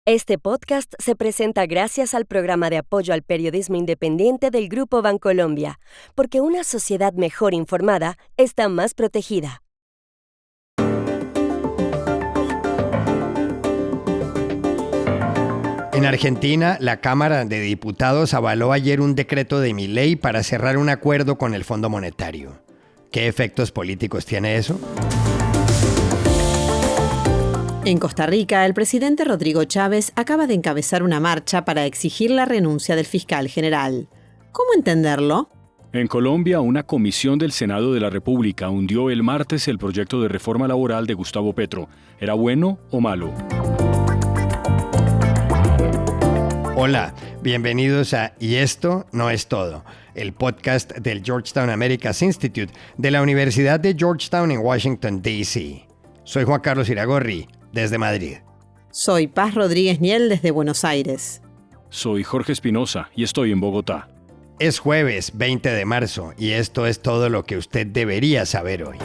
Este podcast se presenta gracias al programa de apoyo al periodismo independiente del Grupo Bancolombia, porque una sociedad mejor informada está más protegida. En Argentina, la Cámara de Diputados avaló ayer un decreto de Milei para cerrar un acuerdo con el Fondo Monetario. ¿Qué efectos políticos tiene eso? En Costa Rica, el presidente Rodrigo Chávez acaba de encabezar una marcha para exigir la renuncia del fiscal general. ¿Cómo entenderlo? En Colombia, una comisión del Senado de la República hundió el martes el proyecto de reforma laboral de Gustavo Petro. ¿Era bueno o malo? Hola, bienvenidos a Y esto no es todo, el podcast del Georgetown Americas Institute de la Universidad de Georgetown en Washington, D.C. Soy Juan Carlos Iragorri, desde Madrid. Soy Paz Rodríguez Niel, desde Buenos Aires. Soy Jorge Espinosa y estoy en Bogotá. Es jueves 20 de marzo y esto es todo lo que usted debería saber hoy.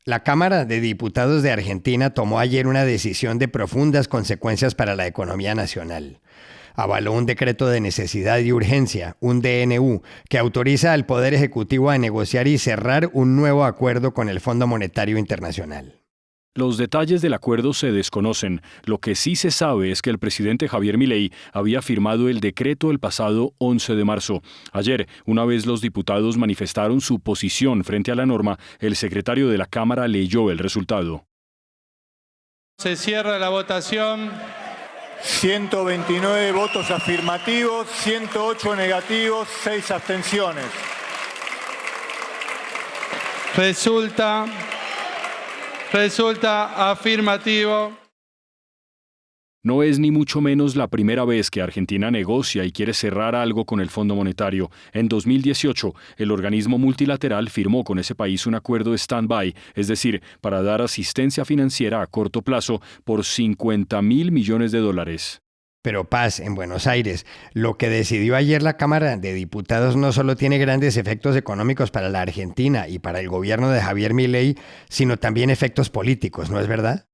La Cámara de Diputados de Argentina tomó ayer una decisión de profundas consecuencias para la economía nacional. Avaló un decreto de necesidad y urgencia, un DNU, que autoriza al Poder Ejecutivo a negociar y cerrar un nuevo acuerdo con el Fondo Monetario Internacional. Los detalles del acuerdo se desconocen. Lo que sí se sabe es que el presidente Javier Milei había firmado el decreto el pasado 11 de marzo. Ayer, una vez los diputados manifestaron su posición frente a la norma, el secretario de la Cámara leyó el resultado. Se cierra la votación. 129 votos afirmativos, 108 negativos, 6 abstenciones. Resulta afirmativo. No es ni mucho menos la primera vez que Argentina negocia y quiere cerrar algo con el Fondo Monetario. En 2018, el organismo multilateral firmó con ese país un acuerdo stand-by, es decir, para dar asistencia financiera a corto plazo por $50.000 millones. Pero Paz, en Buenos Aires, lo que decidió ayer la Cámara de Diputados no solo tiene grandes efectos económicos para la Argentina y para el gobierno de Javier Milei, sino también efectos políticos, ¿no es verdad?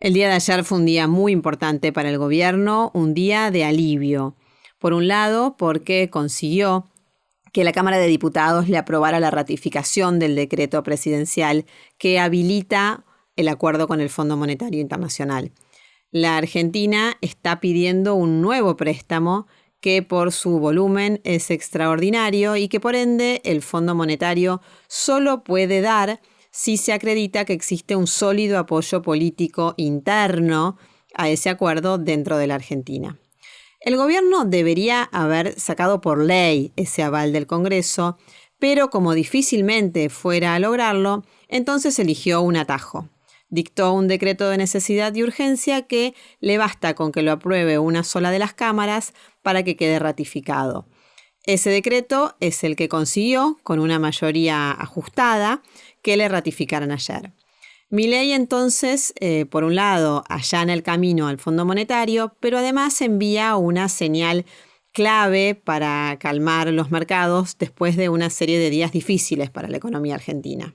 El día de ayer fue un día muy importante para el gobierno, un día de alivio. Por un lado, porque consiguió que la Cámara de Diputados le aprobara la ratificación del decreto presidencial que habilita el acuerdo con el Fondo Monetario Internacional. La Argentina está pidiendo un nuevo préstamo que por su volumen es extraordinario y que por ende el Fondo Monetario solo puede dar si se acredita que existe un sólido apoyo político interno a ese acuerdo dentro de la Argentina. El gobierno debería haber sacado por ley ese aval del Congreso, pero como difícilmente fuera a lograrlo, entonces eligió un atajo. Dictó un decreto de necesidad y urgencia que le basta con que lo apruebe una sola de las cámaras para que quede ratificado. Ese decreto es el que consiguió, con una mayoría ajustada, que le ratificaran ayer. Milei entonces, por un lado, allana el camino al Fondo Monetario, pero además envía una señal clave para calmar los mercados después de una serie de días difíciles para la economía argentina.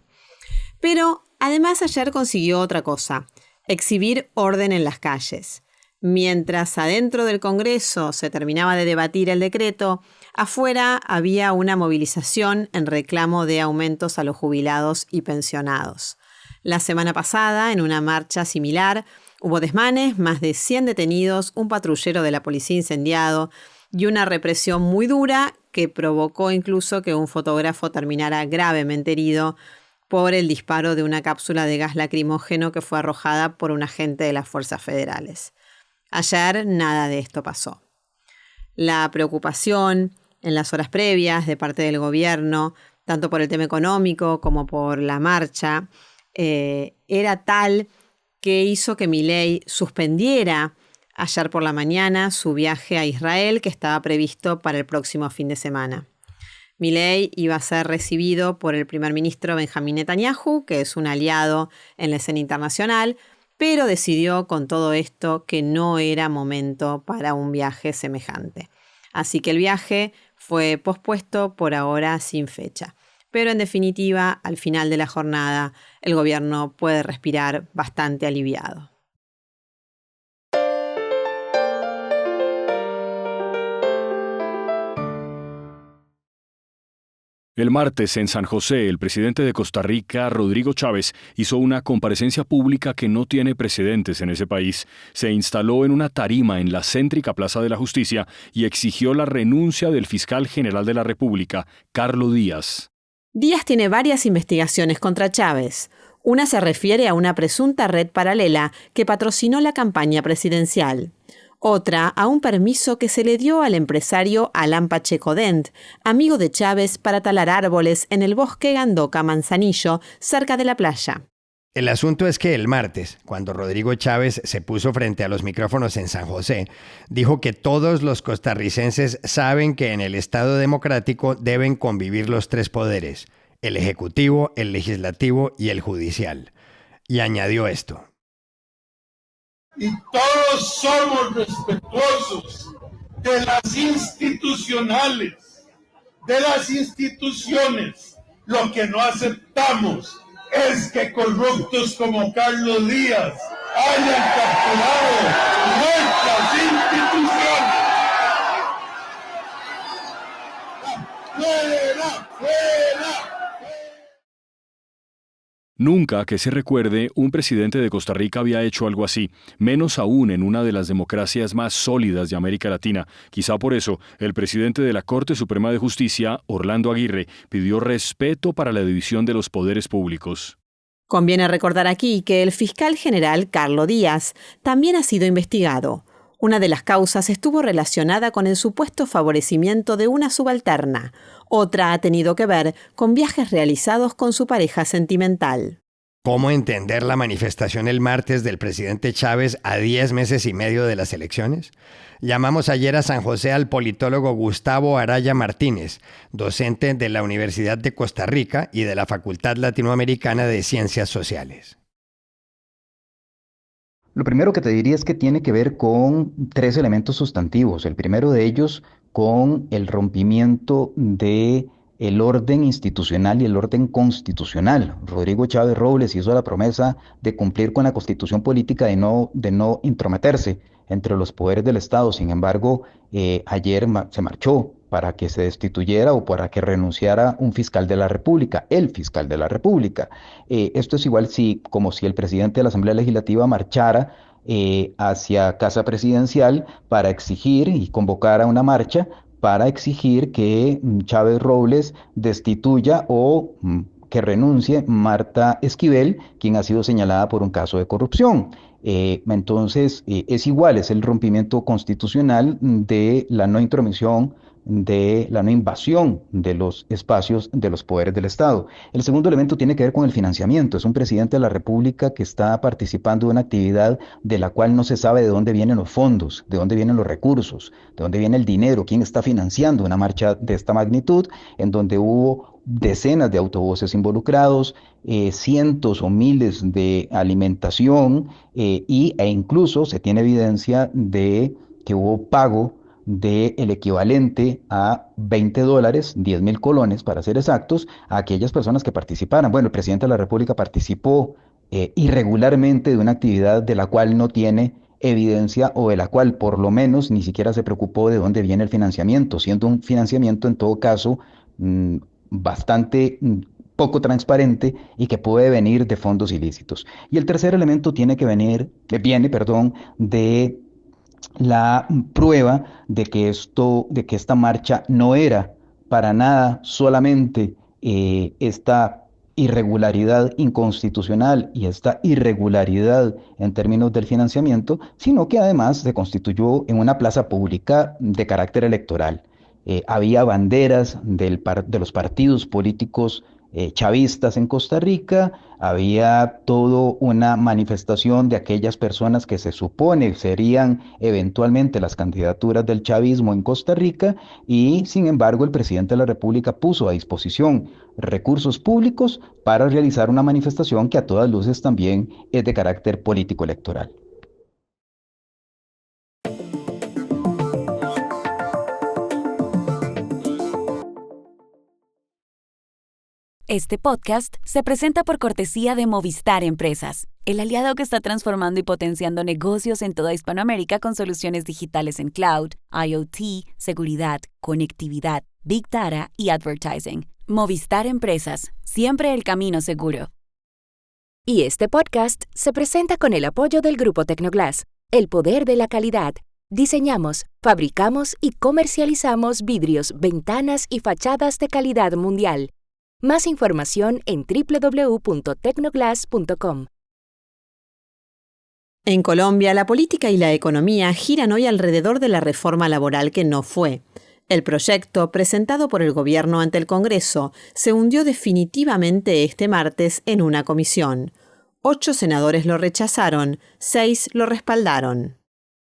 Pero además ayer consiguió otra cosa, exhibir orden en las calles. Mientras adentro del Congreso se terminaba de debatir el decreto, afuera había una movilización en reclamo de aumentos a los jubilados y pensionados. La semana pasada, en una marcha similar, hubo desmanes, más de 100 detenidos, un patrullero de la policía incendiado y una represión muy dura que provocó incluso que un fotógrafo terminara gravemente herido por el disparo de una cápsula de gas lacrimógeno que fue arrojada por un agente de las fuerzas federales. Ayer nada de esto pasó. La preocupación en las horas previas de parte del gobierno, tanto por el tema económico como por la marcha, era tal que hizo que Milei suspendiera ayer por la mañana su viaje a Israel, que estaba previsto para el próximo fin de semana. Milei iba a ser recibido por el primer ministro Benjamín Netanyahu, que es un aliado en la escena internacional, pero decidió con todo esto que no era momento para un viaje semejante. Así que el viaje fue pospuesto por ahora sin fecha. pero en definitiva, al final de la jornada, el gobierno puede respirar bastante aliviado. El martes, en San José, el presidente de Costa Rica, Rodrigo Chávez, hizo una comparecencia pública que no tiene precedentes en ese país. Se instaló en una tarima en la céntrica Plaza de la Justicia y exigió la renuncia del fiscal general de la República, Carlos Díaz. Díaz tiene varias investigaciones contra Chávez. Una se refiere a una presunta red paralela que patrocinó la campaña presidencial. Otra a un permiso que se le dio al empresario Alan Pacheco Dent, amigo de Chávez, para talar árboles en el bosque Gandoca Manzanillo, cerca de la playa. El asunto es que el martes, cuando Rodrigo Chávez se puso frente a los micrófonos en San José, dijo que todos los costarricenses saben que en el Estado democrático deben convivir los tres poderes: el ejecutivo, el legislativo y el judicial. Y añadió esto. Y todos somos respetuosos de las institucionales, de las instituciones. Lo que no aceptamos es que corruptos como Carlos Díaz hayan capturado nuestras instituciones. ¡Fuera! ¡Fuera! Nunca que se recuerde, un presidente de Costa Rica había hecho algo así, menos aún en una de las democracias más sólidas de América Latina. Quizá por eso, el presidente de la Corte Suprema de Justicia, Orlando Aguirre, pidió respeto para la división de los poderes públicos. Conviene recordar aquí que el fiscal general Carlos Díaz también ha sido investigado. Una de las causas estuvo relacionada con el supuesto favorecimiento de una subalterna. Otra ha tenido que ver con viajes realizados con su pareja sentimental. ¿Cómo entender la manifestación el martes del presidente Chávez a 10 meses y medio de las elecciones? Llamamos ayer a San José al politólogo Gustavo Araya Martínez, docente de la Universidad de Costa Rica y de la Facultad Latinoamericana de Ciencias Sociales. Lo primero que te diría es que tiene que ver con tres elementos sustantivos. El primero de ellos con el rompimiento de el orden institucional y el orden constitucional. Rodrigo Chávez Robles hizo la promesa de cumplir con la constitución política de no intrometerse entre los poderes del Estado. Sin embargo, ayer se marchó para que se destituyera o para que renunciara un fiscal de la República, el fiscal de la República. Esto es igual como si el presidente de la Asamblea Legislativa marchara hacia Casa Presidencial para exigir y convocara una marcha para exigir que Chávez Robles destituya o que renuncie Marta Esquivel, quien ha sido señalada por un caso de corrupción. Entonces, es igual, es el rompimiento constitucional de la no intromisión, de la no invasión de los espacios de los poderes del Estado. El segundo elemento tiene que ver con el financiamiento. Es un presidente de la República que está participando de una actividad de la cual no se sabe de dónde vienen los fondos, de dónde vienen los recursos, de dónde viene el dinero, quién está financiando una marcha de esta magnitud, en donde hubo decenas de autobuses involucrados, cientos o miles de alimentación e incluso se tiene evidencia de que hubo pago del equivalente a $20, 10,000 colones para ser exactos, a aquellas personas que participaran. Bueno, el presidente de la República participó irregularmente de una actividad de la cual no tiene evidencia o de la cual por lo menos ni siquiera se preocupó de dónde viene el financiamiento, siendo un financiamiento en todo caso bastante poco transparente y que puede venir de fondos ilícitos. Y el tercer elemento viene de la prueba de que esta marcha no era para nada solamente esta irregularidad inconstitucional y esta irregularidad en términos del financiamiento, sino que además se constituyó en una plaza pública de carácter electoral. Había banderas de los partidos políticos chavistas en Costa Rica, había toda una manifestación de aquellas personas que se supone serían eventualmente las candidaturas del chavismo en Costa Rica y sin embargo el presidente de la República puso a disposición recursos públicos para realizar una manifestación que a todas luces también es de carácter político electoral. Este podcast se presenta por cortesía de Movistar Empresas, el aliado que está transformando y potenciando negocios en toda Hispanoamérica con soluciones digitales en cloud, IoT, seguridad, conectividad, Big Data y advertising. Movistar Empresas, siempre el camino seguro. Y este podcast se presenta con el apoyo del Grupo Tecnoglass, el poder de la calidad. Diseñamos, fabricamos y comercializamos vidrios, ventanas y fachadas de calidad mundial. Más información en www.tecnoglass.com. En Colombia, la política y la economía giran hoy alrededor de la reforma laboral que no fue. El proyecto, presentado por el gobierno ante el Congreso, se hundió definitivamente este martes en una comisión. 8 senadores lo rechazaron, 6 lo respaldaron.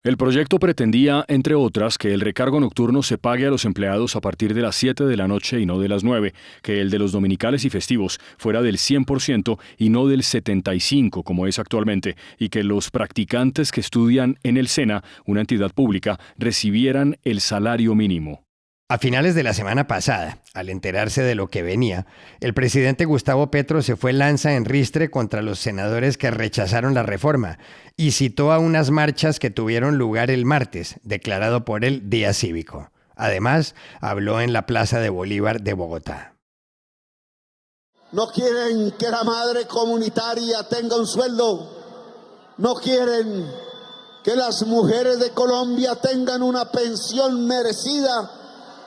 El proyecto pretendía, entre otras, que el recargo nocturno se pague a los empleados a partir de las 7 de la noche y no de las 9, que el de los dominicales y festivos fuera del 100% y no del 75% como es actualmente, y que los practicantes que estudian en el SENA, una entidad pública, recibieran el salario mínimo. A finales de la semana pasada, al enterarse de lo que venía, el presidente Gustavo Petro se fue lanza en ristre contra los senadores que rechazaron la reforma y citó a unas marchas que tuvieron lugar el martes, declarado por él Día Cívico. Además, habló en la Plaza de Bolívar de Bogotá. No quieren que la madre comunitaria tenga un sueldo. No quieren que las mujeres de Colombia tengan una pensión merecida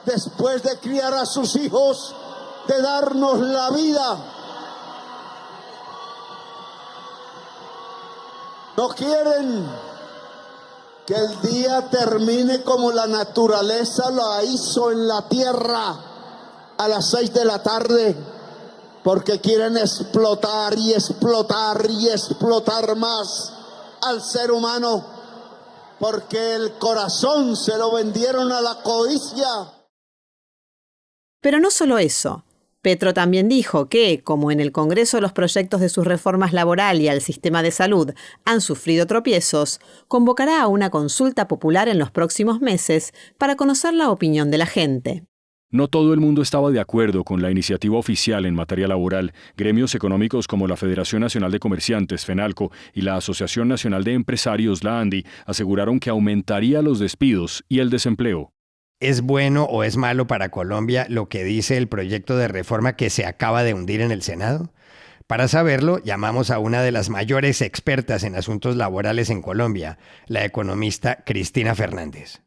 después de criar a sus hijos, de darnos la vida. No quieren que el día termine como la naturaleza lo hizo en la tierra, a las 6 de la tarde, porque quieren explotar y explotar y explotar más al ser humano, porque el corazón se lo vendieron a la codicia. Pero no solo eso. Petro también dijo que, como en el Congreso los proyectos de sus reformas laboral y al sistema de salud han sufrido tropiezos, convocará a una consulta popular en los próximos meses para conocer la opinión de la gente. No todo el mundo estaba de acuerdo con la iniciativa oficial en materia laboral. Gremios económicos como la Federación Nacional de Comerciantes, FENALCO, y la Asociación Nacional de Empresarios, la ANDI, aseguraron que aumentaría los despidos y el desempleo. ¿Es bueno o es malo para Colombia lo que dice el proyecto de reforma que se acaba de hundir en el Senado? Para saberlo, llamamos a una de las mayores expertas en asuntos laborales en Colombia, la economista Cristina Fernández.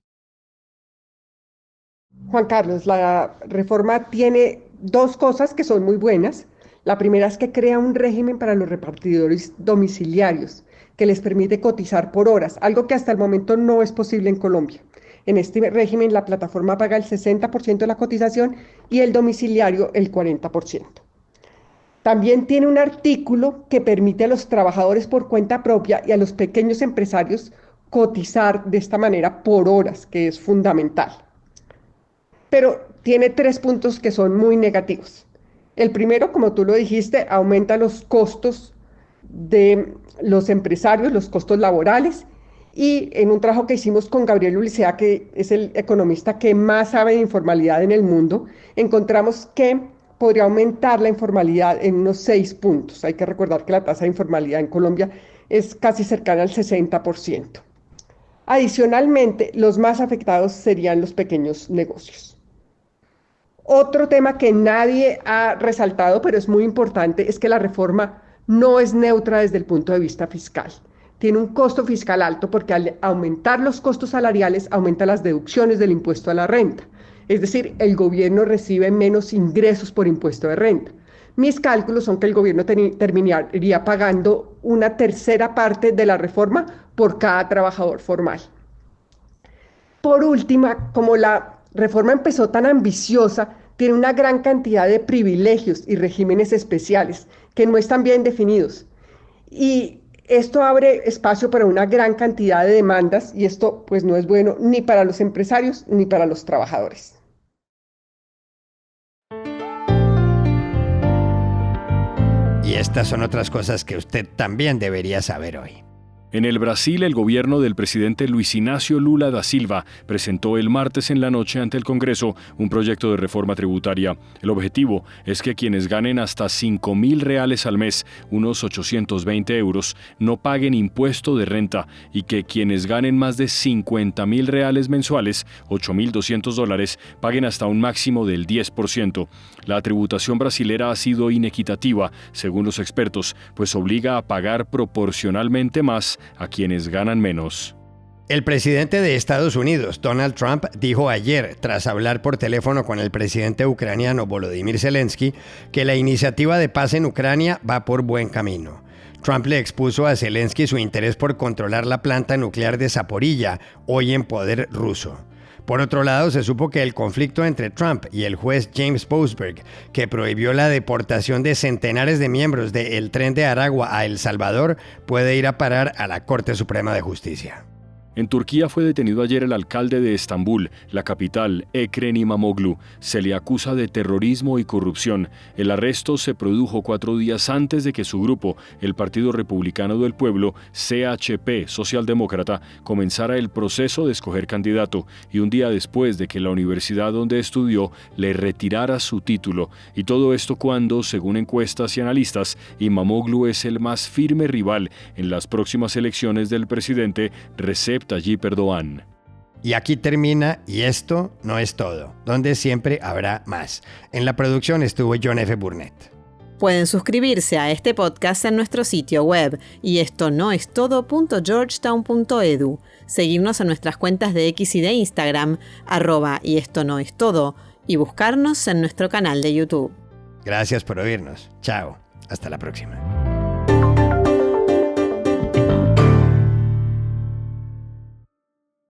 Juan Carlos, la reforma tiene 2 cosas que son muy buenas. La primera es que crea un régimen para los repartidores domiciliarios que les permite cotizar por horas, algo que hasta el momento no es posible en Colombia. En este régimen, la plataforma paga el 60% de la cotización y el domiciliario el 40%. También tiene un artículo que permite a los trabajadores por cuenta propia y a los pequeños empresarios cotizar de esta manera por horas, que es fundamental. Pero tiene 3 puntos que son muy negativos. El primero, como tú lo dijiste, aumenta los costos de los empresarios, los costos laborales. Y en un trabajo que hicimos con Gabriel Ulicea, que es el economista que más sabe de informalidad en el mundo, encontramos que podría aumentar la informalidad en unos 6 puntos. Hay que recordar que la tasa de informalidad en Colombia es casi cercana al 60%. Adicionalmente, los más afectados serían los pequeños negocios. Otro tema que nadie ha resaltado, pero es muy importante, es que la reforma no es neutra desde el punto de vista fiscal. Tiene un costo fiscal alto porque al aumentar los costos salariales aumenta las deducciones del impuesto a la renta. Es decir, el gobierno recibe menos ingresos por impuesto de renta. Mis cálculos son que el gobierno terminaría pagando una tercera parte de la reforma por cada trabajador formal. Por último, como la reforma empezó tan ambiciosa, tiene una gran cantidad de privilegios y regímenes especiales que no están bien definidos. Y esto abre espacio para una gran cantidad de demandas y esto pues no es bueno ni para los empresarios ni para los trabajadores. Y estas son otras cosas que usted también debería saber hoy. En el Brasil, el gobierno del presidente Luis Inácio Lula da Silva presentó el martes en la noche ante el Congreso un proyecto de reforma tributaria. El objetivo es que quienes ganen hasta 5.000 reales al mes, unos 820 euros, no paguen impuesto de renta y que quienes ganen más de 50.000 reales mensuales, $8.200, paguen hasta un máximo del 10%. La tributación brasilera ha sido inequitativa, según los expertos, pues obliga a pagar proporcionalmente más a quienes ganan menos. El presidente de Estados Unidos, Donald Trump, dijo ayer, tras hablar por teléfono con el presidente ucraniano Volodymyr Zelensky, que la iniciativa de paz en Ucrania va por buen camino. Trump le expuso a Zelensky su interés por controlar la planta nuclear de Zaporilla, hoy en poder ruso. Por otro lado, se supo que el conflicto entre Trump y el juez James Boasberg, que prohibió la deportación de centenares de miembros del Tren de Aragua a El Salvador, puede ir a parar a la Corte Suprema de Justicia. En Turquía fue detenido ayer el alcalde de Estambul, la capital, Ekrem İmamoğlu. Se le acusa de terrorismo y corrupción. El arresto se produjo 4 días antes de que su grupo, el Partido Republicano del Pueblo, CHP, socialdemócrata, comenzara el proceso de escoger candidato y un día después de que la universidad donde estudió le retirara su título. Y todo esto cuando, según encuestas y analistas, İmamoğlu es el más firme rival en las próximas elecciones del presidente Recep Tayyip Erdogan. Y aquí termina Y esto no es todo, donde siempre habrá más. En la producción estuvo John F. Burnett. Pueden suscribirse a este podcast en nuestro sitio web yestonoestodo.georgetown.edu, seguirnos en nuestras cuentas de X y de Instagram, @yestonoestodo, y buscarnos en nuestro canal de YouTube. Gracias por oírnos. Chao. Hasta la próxima.